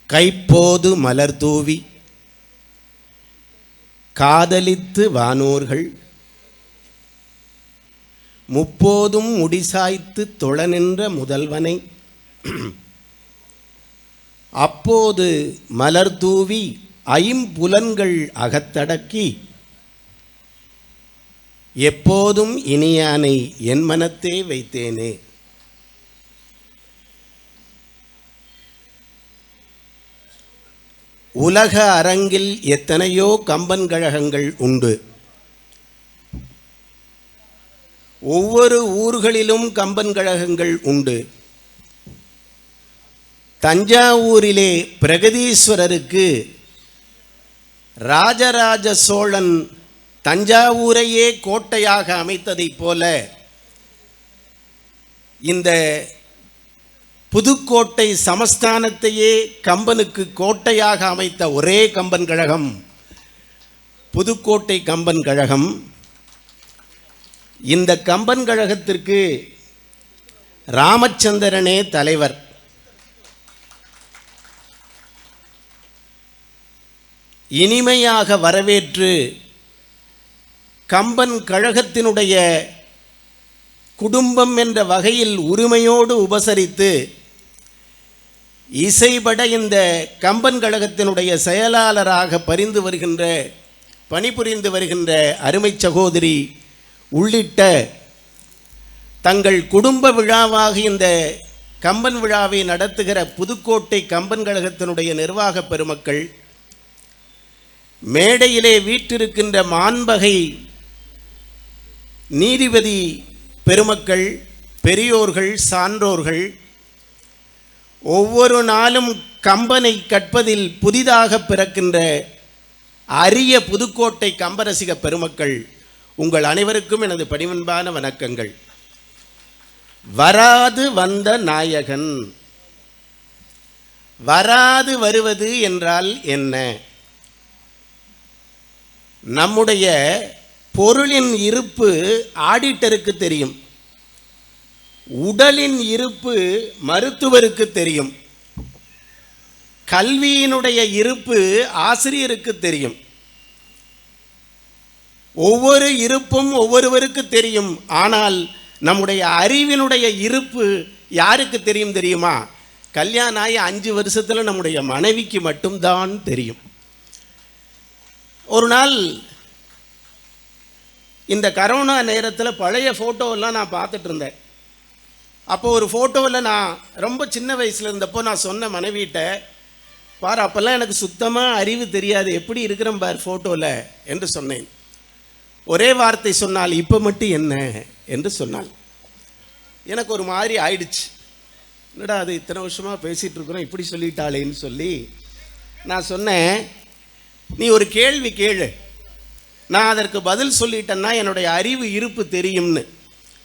கைப்போது மலர் தூவி காதலித்து வானோர்கள் முப்போதும் முடிசாய்த்து தொழ நின்ற முதல்வனை அப்போது மலர் தூவி ஐம்புலன்கள் அகத்தடக்கி எப்போதும் இனியானை என் மனத்தே வைத்தேனே. உலக அரங்கில் எத்தனையோ கம்பன் கழகங்கள் உண்டு. ஒவ்வொரு ஊர்களிலும் கம்பன் கழகங்கள் உண்டு. தஞ்சாவூரிலே பிரகதீஸ்வரருக்கு ராஜராஜ சோழன் தஞ்சாவூரையே கோட்டையாக அமைத்ததைப் போல இந்த புதுக்கோட்டை சமஸ்தானத்தையே கம்பனுக்கு கோட்டையாக அமைத்த ஒரே கம்பன் கழகம் புதுக்கோட்டை கம்பன் கழகம். இந்த கம்பன் கழகத்திற்கு ராமச்சந்திரனே தலைவர். இனிமையாக வரவேற்று கம்பன் கழகத்தினுடைய குடும்பம் என்ற வகையில் உரிமையோடு உபசரித்து இசைபட இந்த கம்பன் கழகத்தினுடைய செயலாளராக பணிபுரிந்து வருகின்ற அருமை சகோதரி உள்ளிட்ட தங்கள் குடும்ப விழாவாக இந்த கம்பன் விழாவை நடத்துகிற புதுக்கோட்டை கம்பன் கழகத்தினுடைய நிர்வாக பெருமக்கள், மேடையிலே வீற்றிருக்கின்ற மாண்பகை நீதிபதி பெருமக்கள், பெரியோர்கள், சான்றோர்கள், ஒவ்வொரு நாளும் கம்பனை கற்பதில் புதிதாக பிறக்கின்ற அரிய புதுக்கோட்டை கம்பரசிக பெருமக்கள், உங்கள் அனைவருக்கும் எனது பணிவன்பான வணக்கங்கள். வராது வந்த நாயகன். வராது வருவது என்றால் என்ன? நம்முடைய பொருளின் இருப்பு ஆடிட்டருக்கு தெரியும், உடலின் இருப்பு மருத்துவருக்கு தெரியும், கல்வியினுடைய இருப்பு ஆசிரியருக்கு தெரியும். ஒவ்வொரு இருப்பும் ஒவ்வொருவருக்கு தெரியும். ஆனால் நம்முடைய அறிவினுடைய இருப்பு யாருக்கு தெரியும் தெரியுமா? கல்யாணம் ஆகி 5 வருஷத்தில் நம்முடைய மனைவிக்கு மட்டும்தான் தெரியும். ஒரு நாள் இந்த கரோனா நேரத்தில் பழைய ஃபோட்டோவெல்லாம் நான் பார்த்துட்டு இருந்தேன். அப்போ ஒரு ஃபோட்டோவில் நான் ரொம்ப சின்ன வயசில் இருந்தப்போ நான் சொன்ன மனைவிட்ட, பார் அப்போல்லாம் எனக்கு சுத்தமாக அறிவு தெரியாது, எப்படி இருக்கிறேன் பார் ஃபோட்டோவில் என்று சொன்னேன். ஒரே வார்த்தை சொன்னால், இப்போ மட்டும் என்ன என்று சொன்னாள். எனக்கு ஒரு மாதிரி ஆயிடுச்சு. என்னடா அது இத்தனை வருஷமாக பேசிகிட்டு இருக்கிறோம், இப்படி சொல்லிட்டாளேன்னு சொல்லி நான் சொன்னேன், நீ ஒரு கேள்வி கேளு, நான் அதற்கு பதில் சொல்லிட்டேன்னா என்னுடைய அறிவு இருப்பு தெரியும்னு.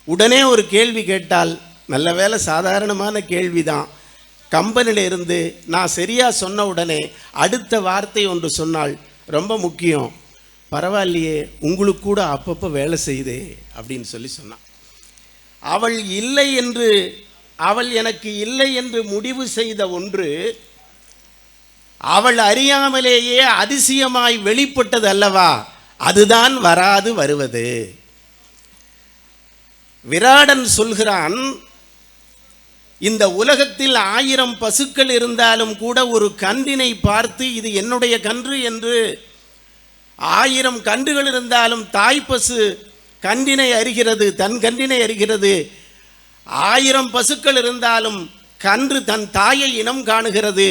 உடனே ஒரு கேள்வி கேட்டால், நல்ல வேலை சாதாரணமான கேள்வி தான். கம்பனில் இருந்து நான் சரியாக சொன்ன உடனே அடுத்த வார்த்தை ஒன்று சொன்னால், ரொம்ப முக்கியம், பரவாயில்லையே உங்களுக்கு கூட அப்பப்போ வேலை செய்தே அப்படின்னு சொல்லி சொன்னான். அவள் எனக்கு இல்லை என்று முடிவு செய்த ஒன்று அவள் அறியாமலேயே அதிசயமாய் வெளிப்பட்டது அல்லவா? அதுதான் வராது வருவது. விராடன் சொல்கிறான், இந்த உலகத்தில் 1000 பசுக்கள் இருந்தாலும் கூட ஒரு கன்றினை பார்த்து இது என்னுடைய கன்று என்று, 1000 கன்றுகள் இருந்தாலும் தாய் பசு கன்றினை அறிகிறது, தன் கன்றினை அறிகிறது. 1000 பசுக்கள் இருந்தாலும் கன்று தன் தாயை இனம் காணுகிறது.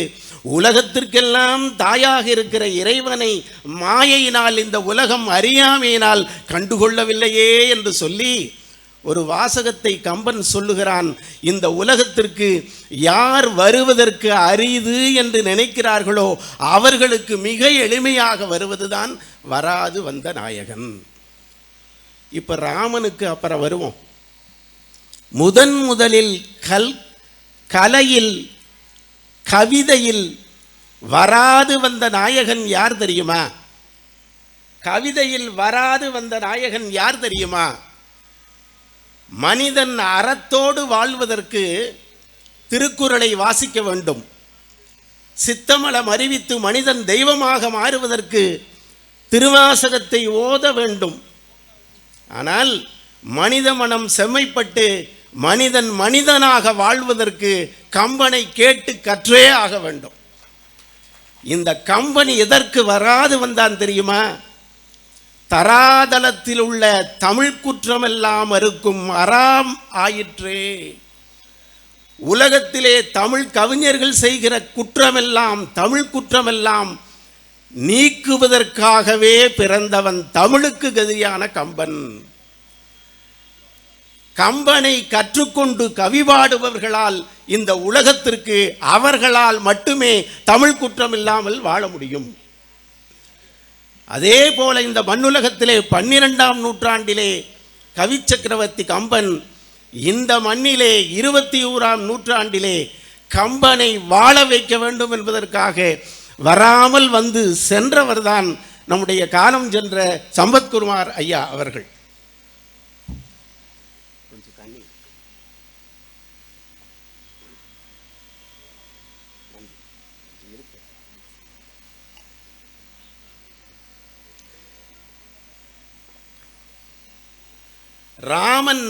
உலகத்திற்கெல்லாம் தாயாக இருக்கிற இறைவனை மாயையினால் இந்த உலகம் அறியாமையினால் கண்டுகொள்ளவில்லையே என்று சொல்லி ஒரு வாசகத்தை கம்பன் சொல்லுகிறான். இந்த உலகத்திற்கு யார் வருவதற்கு அரிது என்று நினைக்கிறார்களோ அவர்களுக்கு மிக எளிமையாக வருவதுதான் வராது வந்த நாயகன். இப்போ ராமனுக்கு அப்புறம் வருவோம். முதலில் கலையில் கவிதையில் வராது வந்த நாயகன் யார் தெரியுமா? கவிதையில் வராது வந்த நாயகன் யார் தெரியுமா? மனிதன் அறத்தோடு வாழ்வதற்கு திருக்குறளை வாசிக்க வேண்டும். சித்தமலம் அறிவித்து மனிதன் தெய்வமாக மாறுவதற்கு திருவாசகத்தை ஓத வேண்டும். ஆனால் மனித மனம் செம்மைப்பட்டு மனிதன் மனிதனாக வாழ்வதற்கு கம்பனை கேட்டு கற்றே ஆக வேண்டும். இந்த கம்பன் எதற்கு வராது வந்தான் தெரியுமா? தராதலத்தில் உள்ள தமிழ் குற்றமெல்லாம் அறுக்கும் அறாம் ஆயிற்றே. உலகத்திலே தமிழ் கவிஞர்கள் செய்கிற குற்றமெல்லாம், தமிழ் குற்றமெல்லாம் நீக்குவதற்காகவே பிறந்தவன் தமிழுக்கு கதியான கம்பன். கம்பனை கற்றுக்கொண்டு கவி பாடுபவர்களால் இந்த உலகத்திற்கு அவர்களால் மட்டுமே தமிழ் குற்றம் இல்லாமல் வாழ முடியும். அதே போல இந்த மண்ணுலகத்திலே 12ஆம் நூற்றாண்டிலே கவி சக்கரவர்த்தி கம்பன் இந்த மண்ணிலே 21ஆம் நூற்றாண்டிலே கம்பனை வாழ வைக்க வேண்டும் என்பதற்காக வராமல் வந்து சென்றவர்தான் நம்முடைய காலம் சென்ற சம்பத்குமார் ஐயா அவர்கள். ராமன்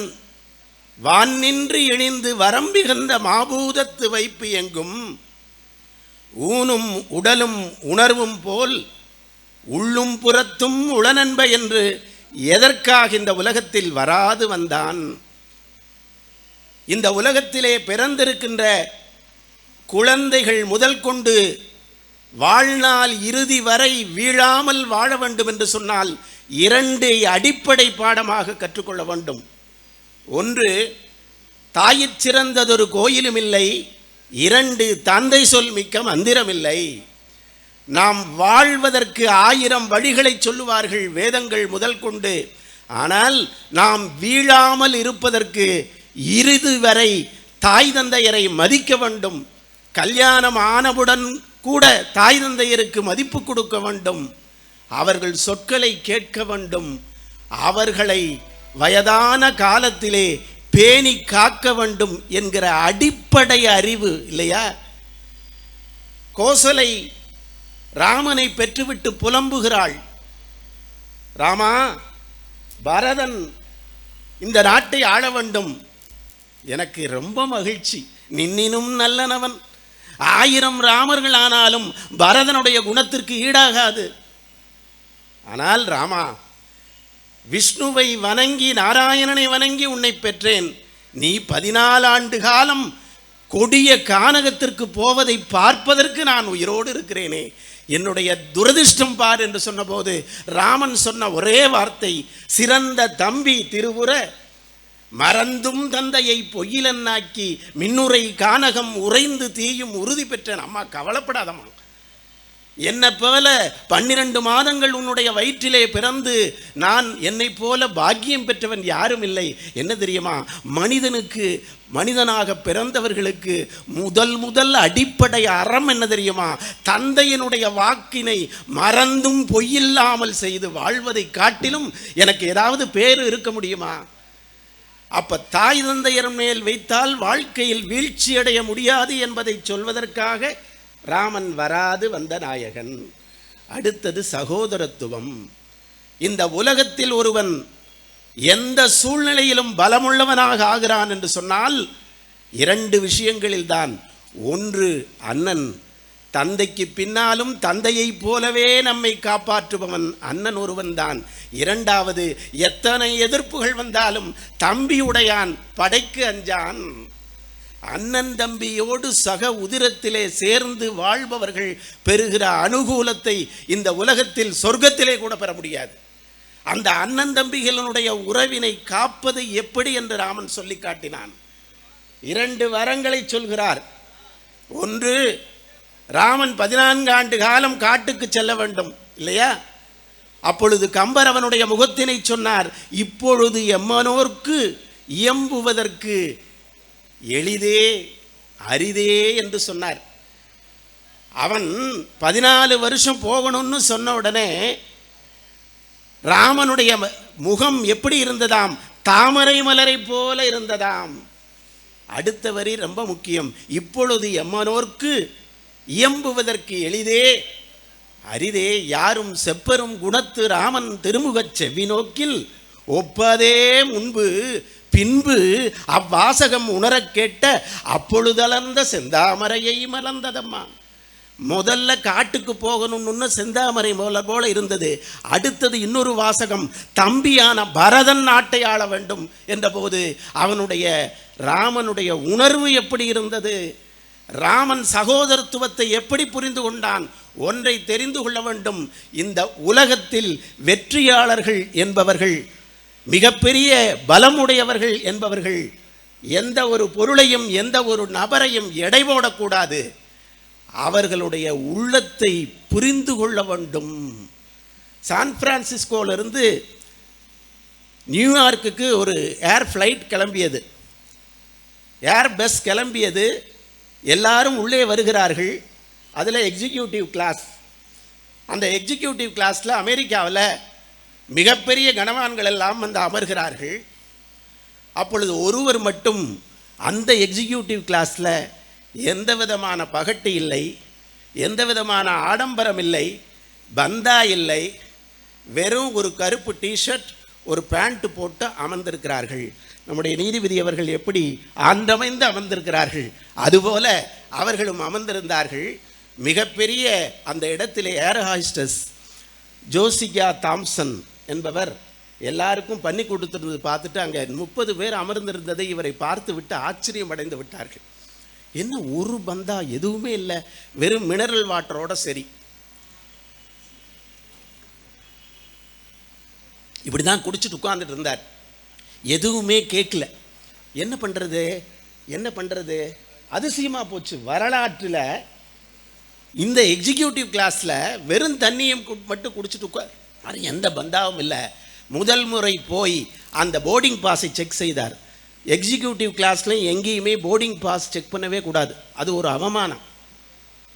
வானின்று இணைந்து வரம்பிகந்த மாபூதத்து வைப்பு எங்கும் ஊனும் உடலும் உணர்வும் போல் உள்ளும் புறத்தும் உளநன்ப என்று எதற்காக இந்த உலகத்தில் வராது வந்தான்? இந்த உலகத்திலே பிறந்திருக்கின்ற குழந்தைகள் முதல் கொண்டு வாழ்நாள் இறுதி வரை வீழாமல் வாழ வேண்டும் என்று சொன்னால் 2 அடிப்படை பாடமாக கற்றுக்கொள்ள வேண்டும். ஒன்று, தாயிற் சிறந்ததொரு கோயிலும் இல்லை. 2, தந்தை சொல் மிக்க மந்திரமில்லை. நாம் வாழ்வதற்கு 1000 வழிகளை சொல்லுவார்கள் வேதங்கள் முதல் கொண்டு. ஆனால் நாம் வீழாமல் இருப்பதற்கு இறுதி வரை தாய் தந்தையரை மதிக்க வேண்டும். கல்யாணம் ஆனவுடன் கூட தாய் தந்தையருக்கு மதிப்பு கொடுக்க வேண்டும். அவர்கள் சொற்களை கேட்க வேண்டும். அவர்களை வயதான காலத்திலே பேணி காக்க வேண்டும் என்கிற அடிப்படை அறிவு இல்லையா? கோசலை ராமனை பெற்றுவிட்டு புலம்புகிறாள். ராமா, பரதன் இந்த நாட்டை ஆள வேண்டும். எனக்கு ரொம்ப மகிழ்ச்சி. நின்னினும் நல்லனவன். 1000 ராமர்கள் ஆனாலும் பரதனுடைய குணத்திற்கு ஈடாகாது. ஆனால் ராமா, விஷ்ணுவை வணங்கி நாராயணனை வணங்கி உன்னை பெற்றேன். நீ 14 ஆண்டு காலம் கொடிய கானகத்திற்கு போவதை பார்ப்பதற்கு நான் உயிரோடு இருக்கிறேனே, என்னுடைய துரதிர்ஷ்டம் பார் என்று சொன்னபோது ராமன் சொன்ன ஒரே வார்த்தை, சிறந்த தம்பி திருவுர மறந்தும் தந்தையை பொய்யிலன்னாக்கி மின்னுரை கானகம் உறைந்து தீயும் உறுதி பெற்றேன். அம்மா கவலைப்படாதம்மா, என்னை போல 12 மாதங்கள் உன்னுடைய வயிற்றிலே பிறந்து நான் என்னை போல பாக்கியம் பெற்றவன் யாரும் இல்லை. என்ன தெரியுமா, மனிதனுக்கு மனிதனாக பிறந்தவர்களுக்கு முதல் அடிப்படை அறம் என்ன தெரியுமா? தந்தையினுடைய வாக்கினை மறந்தும் பொய்யில்லாமல் செய்து வாழ்வதை காட்டிலும் எனக்கு ஏதாவது பேரு இருக்க முடியுமா? அப்ப தாய் தந்தையர் மேல் வைத்தால் வாழ்க்கையில் வீழ்ச்சி அடைய முடியாது என்பதை சொல்வதற்காக ராமன் வராது வந்த நாயகன். அடுத்தது சகோதரத்துவம். இந்த உலகத்தில் ஒருவன் எந்த சூழ்நிலையிலும் பலமுள்ளவனாக ஆகிறான் என்று சொன்னால் 2 விஷயங்களில்தான். ஒன்று, அண்ணன். தந்தைக்கு பின்னாலும் தந்தையை போலவே நம்மை காப்பாற்றுபவன் அண்ணன் ஒருவன் தான். 2வது, எத்தனை எதிர்ப்புகள் வந்தாலும் தம்பி உடையான் படைக்கு அஞ்சான். அண்ணன் தம்பியோடு சக உதிரத்திலே சேர்ந்து வாழ்பவர்கள் பெறுகிற அனுகூலத்தை இந்த உலகத்தில் சொர்க்கத்திலே கூட பெற முடியாது. அந்த அண்ணன் தம்பிகளுடைய உறவினை காப்பது எப்படி என்று ராமன் சொல்லி காட்டினான். 2 வரங்களை சொல்கிறார். ஒன்று, ராமன் 14 ஆண்டு காலம் காட்டுக்கு செல்ல வேண்டும் இல்லையா? அப்பொழுது கம்பர் அவனுடைய முகத்தினை சொன்னார், இப்பொழுது எம்மனோர்க்கு இயம்புவதற்கு எளிதே அரிதே என்று சொன்னார். அவன் 14 வருஷம் போகணும்னு சொன்ன உடனே ராமனுடைய முகம் எப்படி இருந்ததாம்? தாமரை மலரை போல இருந்ததாம். அடுத்த வரி ரொம்ப முக்கியம். இப்பொழுது எம்மனோர்க்கு இயம்புவதற்கு எளிதே அரிதே யாரும் செப்பரும் குணத்து ராமன் திருமுகச் செவ்வி நோக்கில் ஒப்பதே முன்பு பின்பு அவ்வாசகம் உணரக் கேட்ட அப்பொழுதளர்ந்த செந்தாமரையை மலர்ந்ததம்மா. முதல்ல காட்டுக்கு போகணும்னு செந்தாமரை போல இருந்தது. அடுத்தது இன்னொரு வாசகம், தம்பியான பரதன் நாட்டை ஆள வேண்டும் என்ற போது அவனுடைய ராமனுடைய உணர்வு எப்படி இருந்தது, ராமன் சகோதரத்துவத்தை எப்படி புரிந்து கொண்டான். ஒன்றை தெரிந்து கொள்ள வேண்டும், இந்த உலகத்தில் வெற்றியாளர்கள் என்பவர்கள், மிகப்பெரிய பலமுடையவர்கள் என்பவர்கள் எந்த ஒரு பொருளையும் எந்த ஒரு நபரையும் எடை போடக்கூடாது. அவர்களுடைய உள்ளத்தை புரிந்து கொள்ள வேண்டும். சான் பிரான்சிஸ்கோவிலிருந்து நியூயார்க்குக்கு ஒரு ஏர் ஃப்ளைட் கிளம்பியது, ஏர் பஸ் கிளம்பியது. எல்லாரும் உள்ளே வருகிறார்கள். அதில் எக்ஸிக்யூட்டிவ் கிளாஸ். அந்த எக்ஸிக்யூட்டிவ் கிளாஸில் அமெரிக்காவில் மிகப்பெரிய கனவான்கள் எல்லாம் வந்து அமர்கிறார்கள். அப்பொழுது ஒருவர் மட்டும் அந்த எக்ஸிக்யூட்டிவ் கிளாஸில் எந்த விதமான பகட்டு இல்லை, எந்த விதமான ஆடம்பரம் இல்லை, பந்தா இல்லை, வெறும் ஒரு கருப்பு டிஷர்ட் ஒரு பேண்ட் போட்டு அமர்ந்திருக்கிறார்கள். நம்முடைய நீதிபதி அவர்கள் எப்படி ஆண்டமைந்து அமர்ந்திருக்கிறார்கள் அதுபோல அவர்களும் அமர்ந்திருந்தார்கள். மிகப்பெரிய அந்த இடத்திலே ஏர் ஹாஸ்டஸ் ஜோசிகா தாம்சன் என்பவர் எல்லாருக்கும் பண்ணி கொடுத்துருந்தது பார்த்துட்டு அங்கே 30 பேர் அமர்ந்திருந்ததை இவரை பார்த்து விட்டு ஆச்சரியம் அடைந்து விட்டார்கள். என்ன ஒரு பந்தா எதுவுமே இல்லை, வெறும் மினரல் வாட்டரோட சரி. இப்படி தான் குடிச்சிட்டு உட்கார்ந்துட்டு இருந்தார். எதுவுமே கேட்கல. என்ன பண்ணுறது அதிசயமாக போச்சு. வரலாற்றில் இந்த எக்ஸிக்யூட்டிவ் கிளாஸில் வெறும் தண்ணியும் மட்டும் குடிச்சிட்டு உட்கார், அது எந்த பந்தாவும் இல்லை. முதல் முறை போய் அந்த போர்டிங் பாஸை செக் செய்தார். எக்ஸிக்யூட்டிவ் கிளாஸ்லையும் எங்கேயுமே போர்டிங் பாஸ் செக் பண்ணவே கூடாது, அது ஒரு அவமானம்.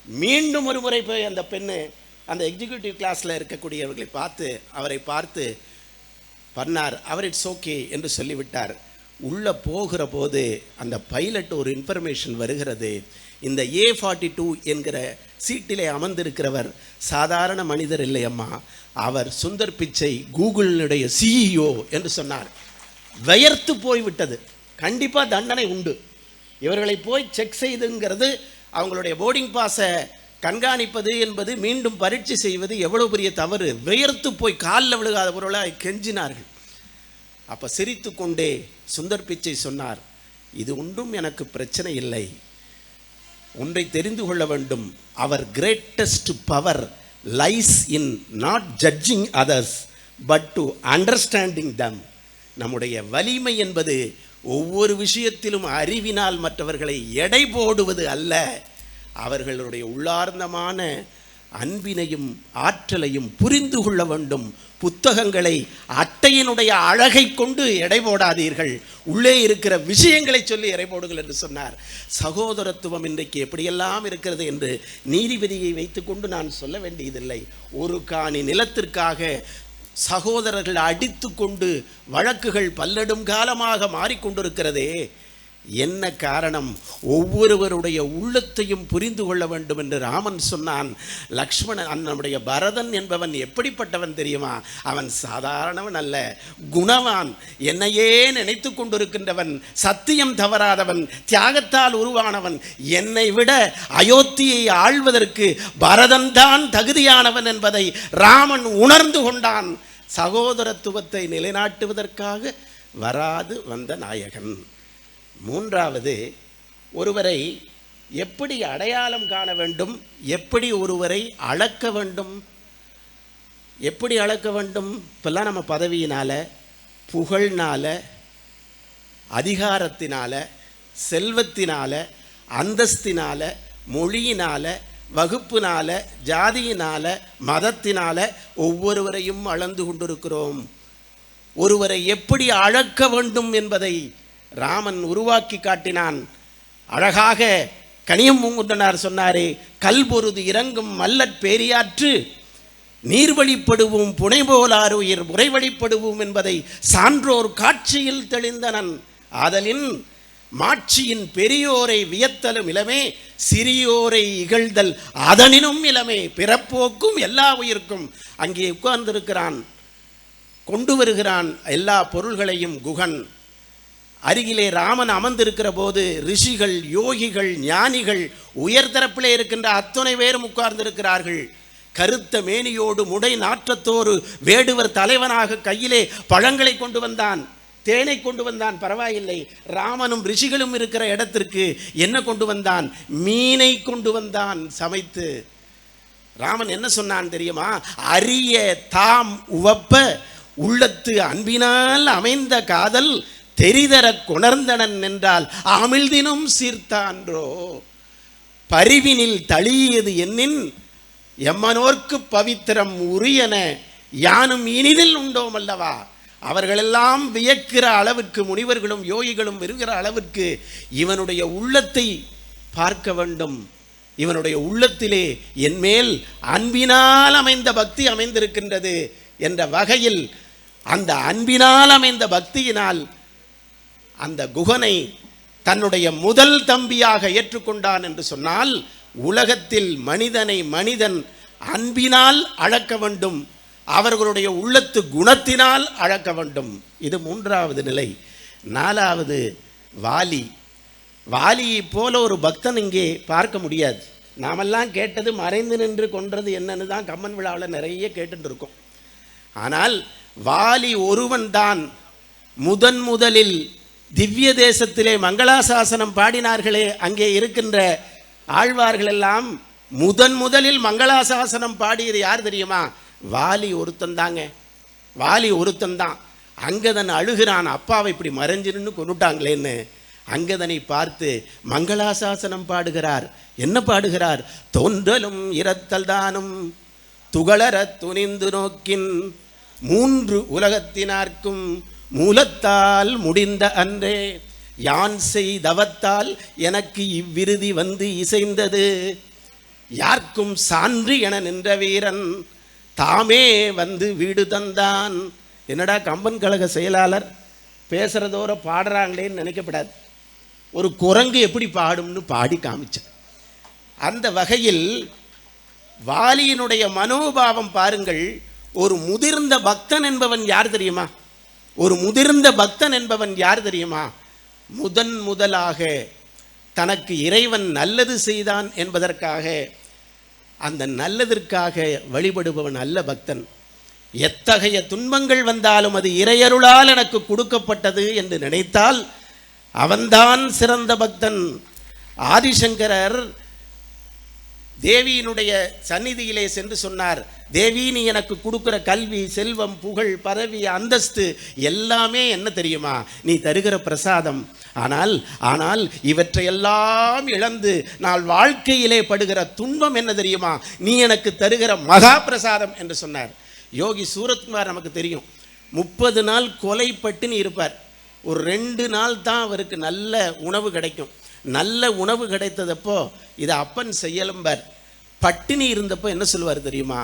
மீண்டும் ஒரு முறை போய் அந்த பெண்ணு அந்த எக்ஸிக்யூட்டிவ் கிளாஸில் இருக்கக்கூடியவர்களை அவரை பார்த்து பண்ணார். அவர் இட்ஸ் ஓகே என்று சொல்லிவிட்டார். உள்ளே போகிற போது அந்த பைலட் ஒரு இன்ஃபர்மேஷன் வருகிறது. இந்த A42 என்கிற சீட்டிலே அமர்ந்திருக்கிறவர் சாதாரண மனிதர் இல்லை அம்மா, அவர் சுந்தர் பிச்சை கூகுளினுடைய CEO என்று சொன்னார். வியர்த்து போய்விட்டது. கண்டிப்பாக தண்டனை உண்டு. இவர்களை போய் செக் செய்துங்கிறது, அவங்களுடைய போர்டிங் பாஸை கண்காணிப்பது என்பது, மீண்டும் பரீட்சை செய்வது எவ்வளோ பெரிய தவறு. வியர்த்து போய் காலில் விழுகாத பொருளாக கெஞ்சினார்கள். அப்போ சிரித்து கொண்டே சுந்தர் பிச்சை சொன்னார், இது ஒன்றும் எனக்கு பிரச்சனை இல்லை, ஒன்றை தெரிந்து கொள்ள வேண்டும், our greatest power lies in not judging others but to understanding them. நம்முடைய வலிமை என்பது ஒவ்வொரு விஷயத்திலும் அறிவினால் மற்றவர்களை எடை போடுவது அல்ல, அவர்களுடைய உள்ளார்ந்தமான அன்பினையும் ஆற்றலையும் புரிந்து கொள்ள வேண்டும். புத்தகங்களை அட்டையினுடைய அழகை கொண்டு எடை போடாதீர்கள், உள்ளே இருக்கிற விஷயங்களை சொல்லி எடை போடுங்கள் என்று சொன்னார். சகோதரத்துவம் இன்றைக்கு எப்படியெல்லாம் இருக்கிறது என்று நீதிபதியை வைத்துக்கொண்டு நான் சொல்ல வேண்டியதில்லை. ஒரு காணி நிலத்திற்காக சகோதரர்கள் அடித்து கொண்டு வழக்குகள் பல்லடும் காலமாக மாறிக்கொண்டிருக்கிறதே, என்ன காரணம்? ஒவ்வொருவருடைய உள்ளத்தையும் புரிந்து கொள்ள வேண்டும் என்று ராமன் சொன்னான். லக்ஷ்மணன், நம்முடைய பரதன் என்பவன் எப்படிப்பட்டவன் தெரியுமா? அவன் சாதாரணவன் அல்ல, குணவான், என்னையே நினைத்து கொண்டிருக்கின்றவன், சத்தியம் தவறாதவன், தியாகத்தால் உருவானவன். என்னை விட அயோத்தியை ஆள்வதற்கு பரதன் தான் தகுதியானவன் என்பதை ராமன் உணர்ந்து கொண்டான். சகோதரத்துவத்தை நிலைநாட்டுவதற்காக வராது வந்த நாயகன். மூன்றாவது, ஒருவரை எப்படி அடையாளம் காண வேண்டும், எப்படி ஒருவரை அளக்க வேண்டும். எப்படி அளக்க வேண்டும்? இப்பெல்லாம் நம்ம பதவியினால், புகழ்னால், அதிகாரத்தினால், செல்வத்தினால், அந்தஸ்தினால், மொழியினால், வகுப்பினால், ஜாதியினால், மதத்தினால் ஒவ்வொருவரையும் அளந்து கொண்டிருக்கிறோம். ஒருவரை எப்படி அளக்க வேண்டும் என்பதை ராமன் உருவாக்கி காட்டினான். அழகாக கனியம் பூங்குன்றனார் சொன்னாரே, கல்பொருது இறங்கும் மல்லற் பேரியாற்று நீர்வழிப்படுவோம் புனைபோலார் உயிர் முறைவழிப்படுவோம் என்பதை சான்றோர் காட்சியில் தெளிந்தனன். ஆதலின் மாட்சியின் பெரியோரை வியத்தலும் இளமே, சிறியோரை இகழ்தல் அதனினும் இளமே. பிறப்போக்கும் எல்லா உயிர்க்கும். அங்கே உட்கார்ந்திருக்கிறான், கொண்டு வருகிறான் எல்லா பொருள்களையும் குகன். அருகிலே ராமன் அமர்ந்திருக்கிற போது ரிஷிகள், யோகிகள், ஞானிகள், உயர்தரப்பிலே இருக்கின்ற அத்தனை பேரும் உட்கார்ந்திருக்கிறார்கள். கருத்த மேனியோடு முடை நாற்றத்தோரு வேடுவர் தலைவனாக கையிலே பழங்களை கொண்டு வந்தான், தேனை கொண்டு வந்தான். பரவாயில்லை, ராமனும் ரிஷிகளும் இருக்கிற இடத்திற்கு என்ன கொண்டு வந்தான்? மீனை கொண்டு வந்தான் சமைத்து. ராமன் என்ன சொன்னான் தெரியுமா? அரிய தாம் உவப்ப உள்ளத்து அன்பினால் அமைந்த காதல் தெரிதர கொணர்ந்தனன் என்றால் அமிழ்தினும் சீர்த்தான்றோ. பரிவினில் தளியது என்னின் எம்மனோர்க்கு பவித்திரம் உரியன யானும் இனிதில் உண்டோம் அல்லவா. அவர்களெல்லாம் வியக்கிற அளவிற்கு, முனிவர்களும் யோகிகளும் விருகிற அளவிற்கு இவனுடைய உள்ளத்தை பார்க்க வேண்டும். இவனுடைய உள்ளத்திலே என்மேல் அன்பினால் அமைந்த பக்தி அமைந்திருக்கின்றது என்ற வகையில் அந்த அன்பினால் அமைந்த பக்தியினால் அந்த குகனை தன்னுடைய முதல் தம்பியாக ஏற்றுக்கொண்டான் என்று சொன்னால், உலகத்தில் மனிதனை மனிதன் அன்பினால் அளக்க வேண்டும், அவர்களுடைய உள்ளத்து குணத்தினால் அளக்க வேண்டும். இது மூன்றாவது நிலை. நாலாவது வாலி. வாலியை போல ஒரு பக்தன் இங்கே பார்க்க முடியாது. நாமெல்லாம் கேட்டது மறைந்து நின்று கொன்றது என்னன்னு தான் கம்மன் விழாவில் நிறைய கேட்டுட்டு இருக்கோம். ஆனால் வாலி ஒருவன் தான் முதலில் திவ்ய தேசத்திலே மங்களாசாசனம் பாடினார்களே, அங்கே இருக்கின்ற ஆழ்வார்கள் எல்லாம் முதலில் மங்களாசாசனம் பாடியது யார் தெரியுமா? வாலி ஒருத்தன் தாங்க. வாலி ஒருத்தன் தான். அங்கதன் அழுகிறான், அப்பாவை இப்படி மறைஞ்சிருந்து கொண்டுட்டாங்களேன்னு. அங்கதனை பார்த்து மங்களாசாசனம் பாடுகிறார். என்ன பாடுகிறார்? தோன்றலும் இரத்தல் தானும் துகளற துணிந்து நோக்கின் மூன்று உலகத்தினார்க்கும் மூலத்தால் முடிந்த அன்றே யான் செய்தவத்தால் எனக்கு இவ்விருதி வந்து இசைந்தது. யார்க்கும் சான்று என நின்ற வீரன் தாமே வந்து வீடு தந்தான். என்னடா கம்பன் கழக செயலாளர் பேசுகிறதோட பாடுறாங்களேன்னு நினைக்கப்படாது. ஒரு குரங்கு எப்படி பாடும்னு பாடி காமிச்சார். அந்த வகையில் வாலியினுடைய மனோபாவம் பாருங்கள். ஒரு முதிர்ந்த பக்தன் என்பவன் யார் தெரியுமா? ஒரு முதிர்ந்த பக்தன் என்பவன் யார் தெரியுமா? முதலாக தனக்கு இறைவன் நல்லது செய்தான் என்பதற்காக, அந்த நல்லதற்காக வழிபடுபவன் அல்ல பக்தன். எத்தகைய துன்பங்கள் வந்தாலும் அது இறையருளால் எனக்கு கொடுக்கப்பட்டது என்று நினைத்தால் அவன்தான் சிறந்த பக்தன். ஆதிசங்கரர் தேவியினுடைய சந்நிதியிலே சென்று சொன்னார், தேவி, நீ எனக்கு கொடுக்குற கல்வி, செல்வம், புகழ், பதவி, அந்தஸ்து எல்லாமே என்ன தெரியுமா? நீ தருகிற பிரசாதம். ஆனால் இவற்றையெல்லாம் இழந்து நான் வாழ்க்கையிலே படுகிற துன்பம் என்ன தெரியுமா? நீ எனக்கு தருகிற மகா பிரசாதம் என்று சொன்னார். யோகி சூரத்குமார் நமக்கு தெரியும், 30 நாள் கொலை பட்டினி இருப்பார். ஒரு 2 நாள் தான் அவருக்கு நல்ல உணவு கிடைக்கும். நல்ல உணவு கிடைத்ததப்போ இது அப்பன் செய்யலம்பார். பட்டினி இருந்தப்போ என்ன சொல்லுவார் தெரியுமா?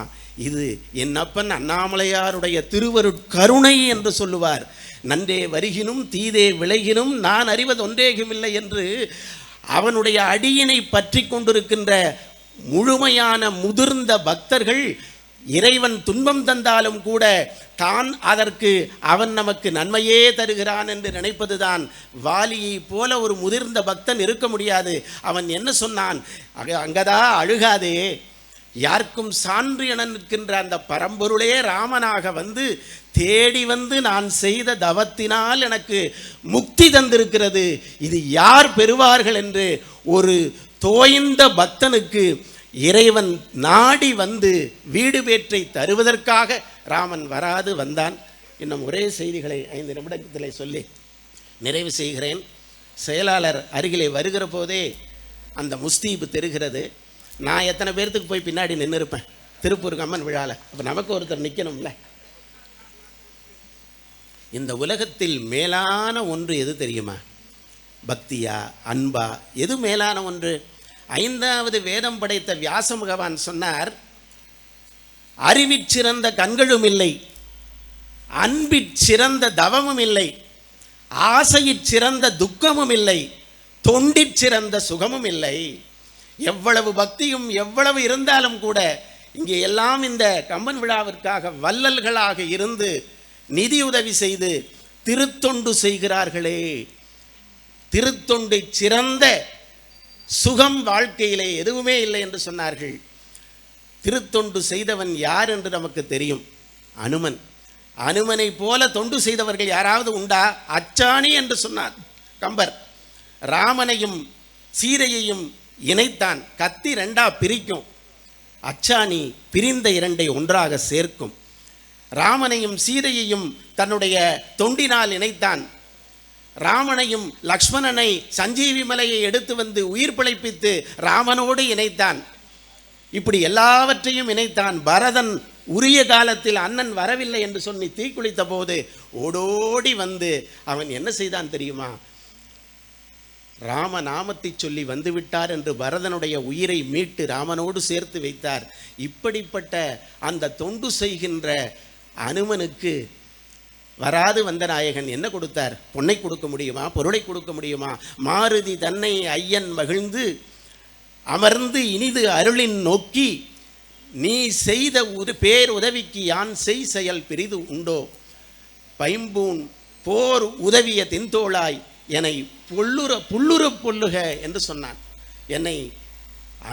இது என் அப்பன் அண்ணாமலையாருடைய திருவருட்கருணை என்று சொல்லுவார். நன்றே வருகினும் தீதே விளைகினும் நான் அறிவது ஒன்றேகுமில்லை என்று அவனுடைய அடியினை பற்றி கொண்டிருக்கின்ற முழுமையான முதிர்ந்த பக்தர்கள் இறைவன் துன்பம் தந்தாலும் கூட தான் அதற்கு அவன் நமக்கு நன்மையே தருகிறான் என்று நினைப்பதுதான். வாலியை போல ஒரு முதிர்ந்த பக்தன் இருக்க முடியாது. அவன் என்ன சொன்னான்? அங்கதா அழுகாதே, யாருக்கும் சான்று என நிற்கின்ற அந்த பரம்பொருளே ராமனாக வந்து தேடி வந்து நான் செய்த தவத்தினால் எனக்கு முக்தி தந்திருக்கிறது, இது யார் பெறுவார்கள் என்று ஒரு தோய்ந்த பக்தனுக்கு இறைவன் நாடி வந்து வீடு பேற்றை தருவதற்காக ராமன் வராது வந்தான். இன்னும் ஒரே செய்திகளை 5 நிமிடத்தில் சொல்லி நிறைவு செய்கிறேன். செயலாளர் அருகிலே வருகிற போதே அந்த முஸ்தீபு தெரிகிறது. நான் எத்தனை பேர்த்துக்கு போய் பின்னாடி நின்று இருப்பேன் திருப்பூர் கம்மன் விழாவில். அப்போ நமக்கு ஒருத்தர் நிற்கணும்ல. இந்த உலகத்தில் மேலான ஒன்று எது தெரியுமா? பக்தியா, அன்பா? எது மேலான ஒன்று? 5வது வேதம் படைத்த வியாச பகவான் சொன்னார், அறிவிற் சிறந்த கண்களும் இல்லை, அன்பிற் சிறந்த தவமும் இல்லை, ஆசையிற் சிறந்த துக்கமும் இல்லை, தொண்டிற் சிறந்த சுகமும் இல்லை. எவ்வளவு பக்தியும் எவ்வளவு இருந்தாலும் கூட இங்கே எல்லாம் இந்த கம்பன் விழாவிற்காக வள்ளல்களாக இருந்து நிதியுதவி செய்து திருத்தொண்டு செய்கிறார்களே. திருத்தொண்டு சிறந்த சுகம் வாழ்க்கையிலே எதுவுமே இல்லை என்று சொன்னார்கள். திருத்தொண்டு செய்தவன் யார் என்று நமக்கு தெரியும், அனுமன். அனுமனை போல தொண்டு செய்தவர்கள் யாராவது உண்டா? அச்சாணி என்று சொன்னார் கம்பர். ராமனையும் சீதையையும் இணைத்தான், கத்தி ரெண்டா பிரிக்கும். அச்சாணி பிரிந்த இரண்டை ஒன்றாக சேர்க்கும். ராமனையும் சீதையையும் தன்னுடைய தொண்டினால் இணைத்தான். ராமனையும் லக்ஷ்மணனை சஞ்சீவி மலையை எடுத்து வந்து உயிர் பிழைப்பித்து ராமனோடு இணைத்தான். இப்படி எல்லாவற்றையும் இணைத்தான். பரதன் உரிய காலத்தில் அண்ணன் வரவில்லை என்று சொல்லி தீக்குளித்த போது ஓடோடி வந்து அவன் என்ன செய்தான் தெரியுமா? ராம நாமத்தை சொல்லி வந்துவிட்டார் என்று பரதனுடைய உயிரை மீட்டு ராமனோடு சேர்த்து வைத்தார். இப்படிப்பட்ட அந்த தொண்டு செய்கின்ற அனுமனுக்கு வராது வந்த நாயகன் என்ன கொடுத்தார்? பொன்னை கொடுக்க முடியுமா? பொருளை கொடுக்க முடியுமா? மாருதி தன்னை ஐயன் மகிழ்ந்து அமர்ந்து இனிது அருளின் நோக்கி நீ செய்த பேர் உதவிக்கு யான் செய் செயல் பிரிது உண்டோ? பைம்பூன் போர் உதவிய தின்தோளாய் என்னை புல்லுற பொல்லுக என்று சொன்னான். என்னை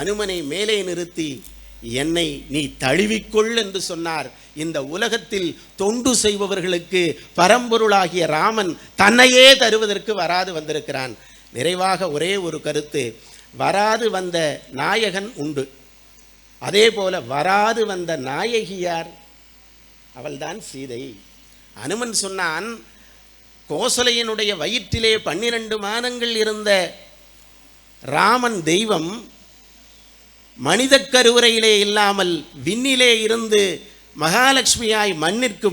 அனுமனை மேலே நிறுத்தி என்னை நீ தழுவிக்கொள் என்று சொன்னார். இந்த உலகத்தில் தொண்டு செய்பவர்களுக்கு பரம்பொருளாகிய ராமன் தன்னையே தருவதற்கு வராது வந்திருக்கிறான். நிறைவாக ஒரே ஒரு கருத்து, வராது வந்த நாயகன் உண்டு, அதே போல வராது வந்த நாயகி யார்? அவள்தான் சீதை. அனுமன் சொன்னான், கோசலையினுடைய வயிற்றிலே 12 மாதங்கள் இருந்த ராமன் தெய்வம் மனித கருவறையிலே இல்லாமல் விண்ணிலே இருந்து மகாலட்சுமியாய்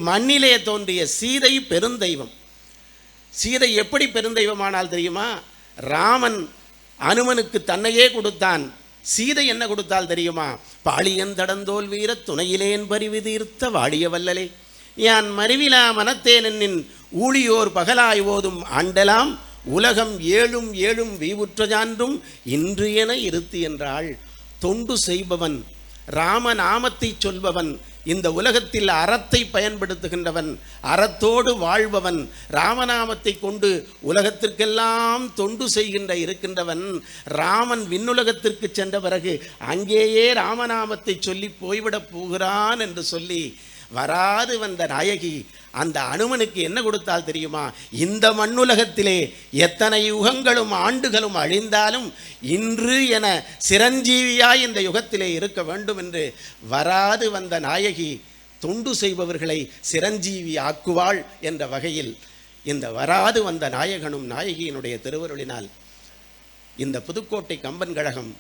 மண்ணிலே தோன்றிய சீதை பெருந்தெய்வம். சீதை எப்படி பெருந்தெய்வமானால் தெரியுமா? ராமன் அனுமனுக்கு தன்னையே கொடுத்தான். சீதை என்ன கொடுத்தால் தெரியுமா? பாளியன் தடந்தோல் வீர துணையிலேன் பரிவு தீர்த்த வாழிய வல்லலே யான் மறிவிலா மனத்தேனின் ஊழியோர் பகலாய் ஓதும் ஆண்டலாம் உலகம் ஏழும் ஏழும் வீவுற்ற சான்றும் இன்று என இருத்தி என்றாள். தொண்டு செய்பவன், ராமநாமத்தை சொல்பவன், இந்த உலகத்தில் அறத்தை பயன்படுத்துகின்றவன், அறத்தோடு வாழ்பவன், ராமநாமத்தை கொண்டு உலகத்திற்கெல்லாம் தொண்டு செய்கின்ற இருக்கின்றவன். ராமன் விண்ணுலகத்திற்கு சென்ற பிறகு அங்கேயே ராமநாமத்தை சொல்லி போய்விடப் போகிறான் என்று சொல்லி வராது வந்த நாயகி அந்த அனுமனுக்கு என்ன கொடுத்தால் தெரியுமா? இந்த மண்ணுலகத்திலே எத்தனை யுகங்களும் ஆண்டுகளும் அழிந்தாலும் இன்று என சிரஞ்சீவியாய் இந்த யுகத்திலே இருக்க வேண்டும் என்று வராது வந்த நாயகி தொண்டு செய்பவர்களை சிரஞ்சீவி ஆக்குவாள் என்ற வகையில் இந்த வராது வந்த நாயகனும் நாயகியினுடைய திருவருளினால் இந்த புதுக்கோட்டை கம்பன் கழகம்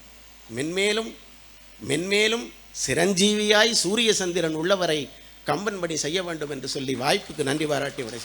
மென்மேலும் மென்மேலும் சிரஞ்சீவியாய் சூரிய சந்திரன் உள்ளவரை கம்பன்படி செய்ய வேண்டும் என்று சொல்லி வாய்ப்புக்கு நன்றி பாராட்டி உரை